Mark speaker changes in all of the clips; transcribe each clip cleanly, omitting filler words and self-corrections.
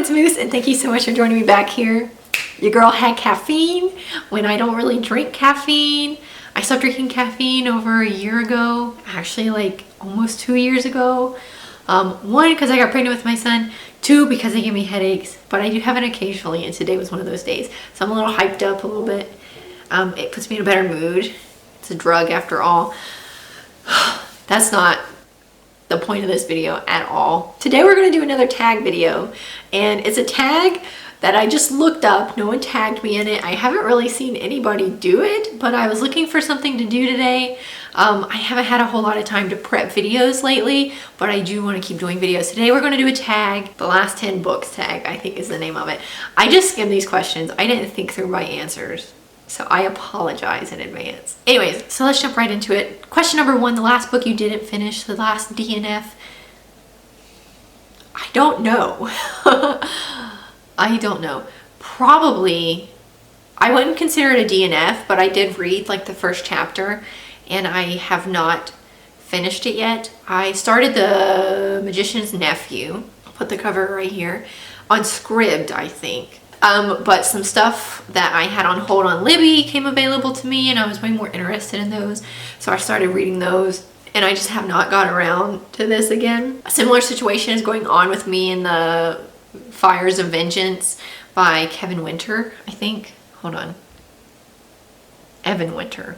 Speaker 1: it's Moose, and thank you so much for joining me back here. Your girl had caffeine when I don't really drink caffeine. I stopped drinking caffeine over a year ago, actually like almost 2 years ago. One, because I got pregnant with my son. Two, because they give me headaches, but I do have it occasionally, and today was one of those days. So I'm a little hyped up a little bit. It puts me in a better mood. It's a drug after all. That's not the point of this video at all. Today we're going to do another tag video, and it's a tag that I just looked up. No one tagged me in it. I haven't really seen anybody do it, but I was looking for something to do today. I haven't had a whole lot of time to prep videos lately, but I do want to keep doing videos. Today we're going to do a tag, the last 10 books tag, I think is the name of it. I just skimmed these questions. I didn't think through my answers, so I apologize in advance. Anyways, so let's jump right into it. Question number 1, the last book you didn't finish, the last DNF. I don't know. I don't know. Probably, I wouldn't consider it a DNF, but I did read like the first chapter and I have not finished it yet. I started The Magician's Nephew, I'll put the cover right here, on Scribd, I think. But some stuff that I had on hold on Libby came available to me, and I was way more interested in those. So I started reading those, and I just have not got around to this again. A similar situation is going on with me in the Fires of Vengeance by Kevin Winter, I think. Hold on. Evan Winter,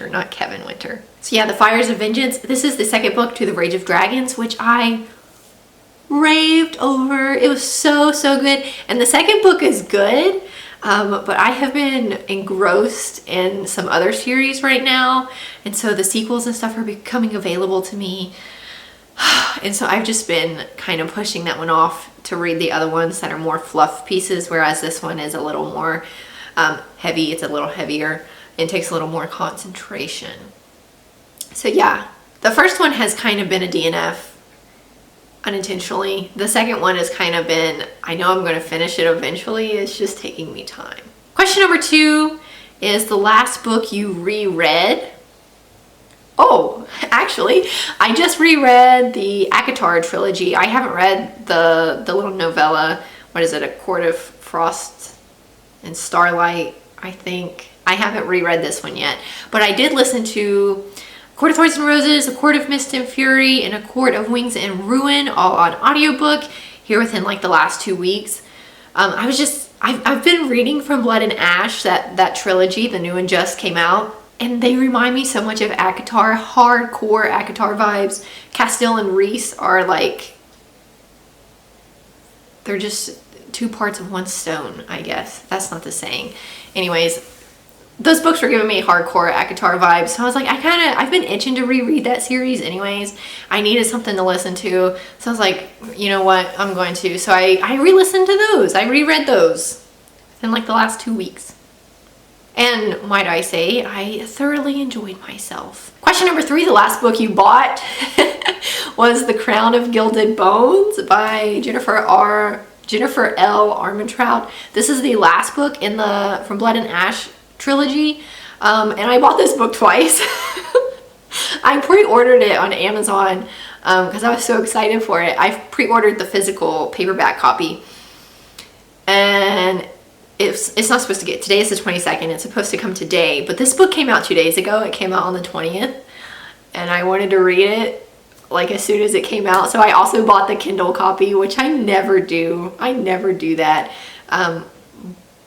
Speaker 1: not Kevin Winter. So yeah, The Fires of Vengeance. This is the second book to The Rage of Dragons, which I raved over. It was so good, and the second book is good, but I have been engrossed in some other series right now, and so the sequels and stuff are becoming available to me, and so I've just been kind of pushing that one off to read the other ones that are more fluff pieces, whereas this one is a little more heavy. It's a little heavier and takes a little more concentration. So yeah, the first one has kind of been a DNF unintentionally. The second one has kind of been, I know I'm going to finish it eventually, it's just taking me time. Question number 2 is the last book you reread. Oh, actually, I just reread the ACOTAR trilogy. I haven't read the little novella, what is it, A Court of Frost and Starlight, I think. I haven't reread this one yet, but I did listen to A Court of Thorns and Roses, A Court of Mist and Fury, and A Court of Wings and Ruin, all on audiobook here within like the last 2 weeks. I've been reading From Blood and Ash, that trilogy, the new one just came out, and they remind me so much of ACOTAR, hardcore ACOTAR vibes. Castile and Reese are like, they're just 2 parts of one stone, I guess. That's not the saying. Anyways, those books were giving me hardcore ACOTAR vibes, so I was like, I've been itching to reread that series anyways. I needed something to listen to, so I was like, you know what, I'm going to. So I re-listened to those. I reread those in like the last 2 weeks. And might I say, I thoroughly enjoyed myself. Question number 3, the last book you bought was The Crown of Gilded Bones by Jennifer L. Armentrout. This is the last book in the From Blood and Ash trilogy, and I bought this book twice. I pre-ordered it on Amazon because I was so excited for it. I pre-ordered the physical paperback copy, and it's not supposed to get, today is the 22nd, it's supposed to come today, but this book came out 2 days ago. It came out on the 20th, and I wanted to read it like as soon as it came out, so I also bought the Kindle copy, which I never do. I never do that.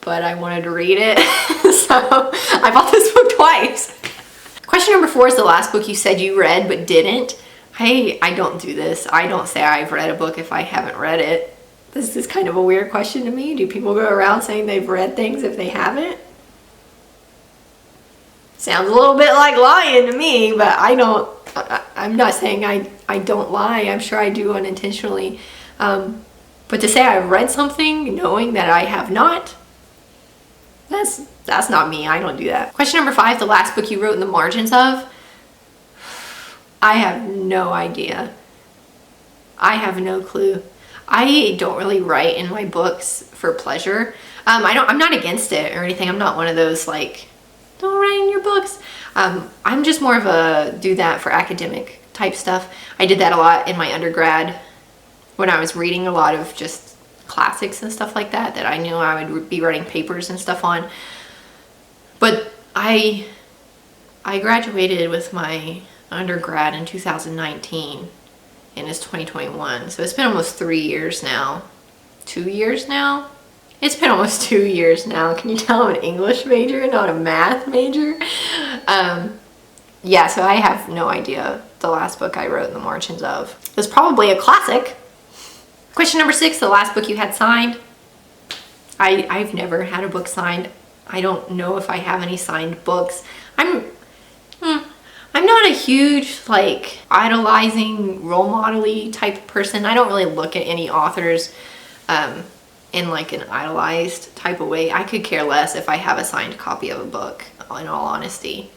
Speaker 1: But I wanted to read it, so I bought this book twice. Question number 4 is the last book you said you read but didn't. I don't do this. I don't say I've read a book if I haven't read it. This is kind of a weird question to me. Do people go around saying they've read things if they haven't? Sounds a little bit like lying to me, but I'm not saying I don't lie. I'm sure I do unintentionally. But to say I've read something knowing that I have not, that's not me. I don't do that. Question number 5, the last book you wrote in the margins of. I have no idea. I have no clue. I don't really write in my books for pleasure. I'm not against it or anything. I'm not one of those like, don't write in your books. I'm just more of a do that for academic type stuff. I did that a lot in my undergrad when I was reading a lot of just classics and stuff like that I knew I would be writing papers and stuff on. But I graduated with my undergrad in 2019 and it's 2021. So it's been almost 3 years now. 2 years now? It's been almost 2 years now. Can you tell I'm an English major, not a math major? Yeah, so I have no idea the last book I wrote in the margins of. It was probably a classic. Question number 6, the last book you had signed. I've never had a book signed. I don't know if I have any signed books. I'm not a huge, like, idolizing, role model-y type of person. I don't really look at any authors in like an idolized type of way. I could care less if I have a signed copy of a book, in all honesty.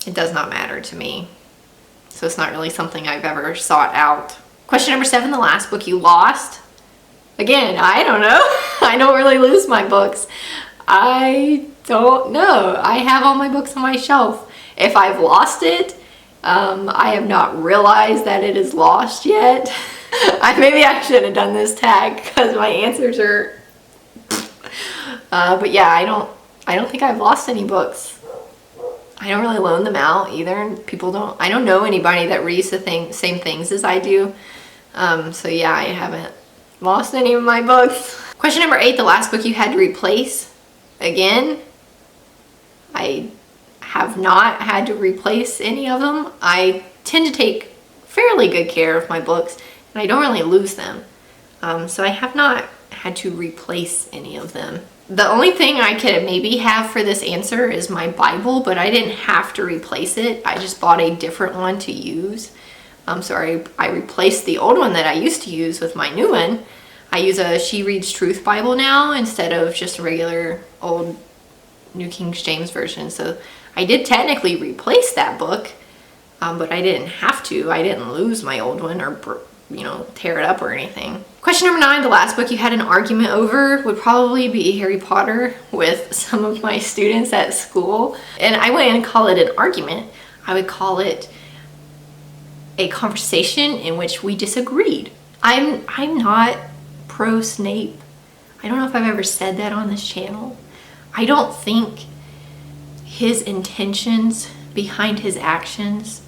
Speaker 1: It does not matter to me. So it's not really something I've ever sought out. Question number 7, the last book you lost. Again, I don't know. I don't really lose my books. I don't know. I have all my books on my shelf. If I've lost it, I have not realized that it is lost yet. Maybe I should have done this tag because my answers are... but yeah, I don't think I've lost any books. I don't really loan them out either. I don't know anybody that reads the same things as I do. So yeah, I haven't lost any of my books. Question number 8, the last book you had to replace. Again, I have not had to replace any of them. I tend to take fairly good care of my books and I don't really lose them. So I have not had to replace any of them. The only thing I could maybe have for this answer is my Bible, but I didn't have to replace it. I just bought a different one to use. So I replaced the old one that I used to use with my new one. I use a She Reads Truth Bible now instead of just a regular old New King James Version. So I did technically replace that book, but I didn't have to. I didn't lose my old one or, tear it up or anything. Question number 9, the last book you had an argument over would probably be Harry Potter with some of my students at school. And I wouldn't call it an argument. I would call it a conversation in which we disagreed. I'm not pro Snape. I don't know if I've ever said that on this channel. I don't think his intentions behind his actions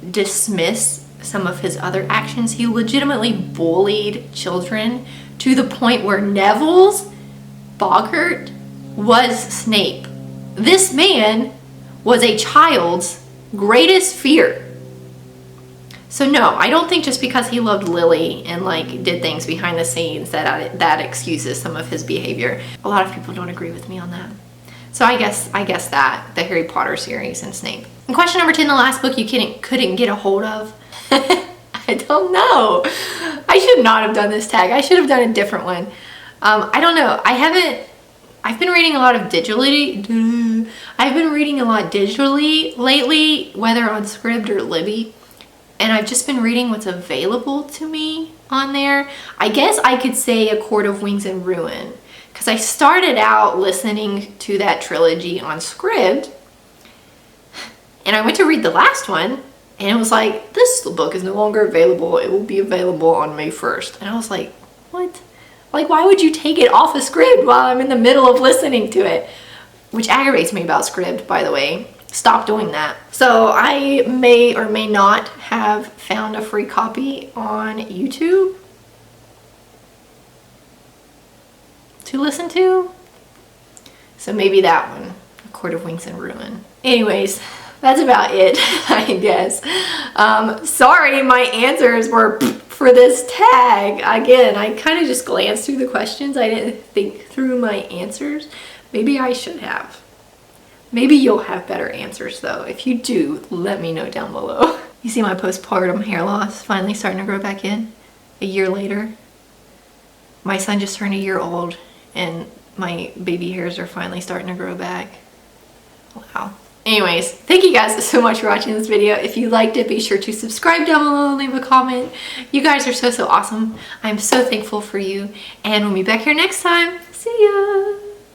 Speaker 1: dismiss some of his other actions. He legitimately bullied children to the point where Neville's Boggart was Snape. This man was a child's greatest fear. So no, I don't think just because he loved Lily and like did things behind the scenes that excuses some of his behavior. A lot of people don't agree with me on that. So I guess that the Harry Potter series and Snape. And question number 10, the last book you couldn't get a hold of. I don't know. I should not have done this tag. I should have done a different one. I don't know. I've been reading a lot digitally lately, whether on Scribd or Libby. And I've just been reading what's available to me on there. I guess I could say A Court of Wings and Ruin, because I started out listening to that trilogy on Scribd, and I went to read the last one, and it was like, this book is no longer available. It will be available on May 1st. And I was like, what? Like, why would you take it off of Scribd while I'm in the middle of listening to it? Which aggravates me about Scribd, by the way. Stop doing that. So I may or may not have found a free copy on YouTube to listen to. So maybe that one, A Court of Wings and Ruin. Anyways, that's about it, I guess. Sorry, my answers were for this tag. Again, I kind of just glanced through the questions. I didn't think through my answers. Maybe I should have. Maybe you'll have better answers though. If you do, let me know down below. You see my postpartum hair loss finally starting to grow back in a year later. My son just turned a year old and my baby hairs are finally starting to grow back. Wow. Anyways, thank you guys so much for watching this video. If you liked it, be sure to subscribe down below and leave a comment. You guys are so awesome. I'm so thankful for you. And we'll be back here next time. See ya.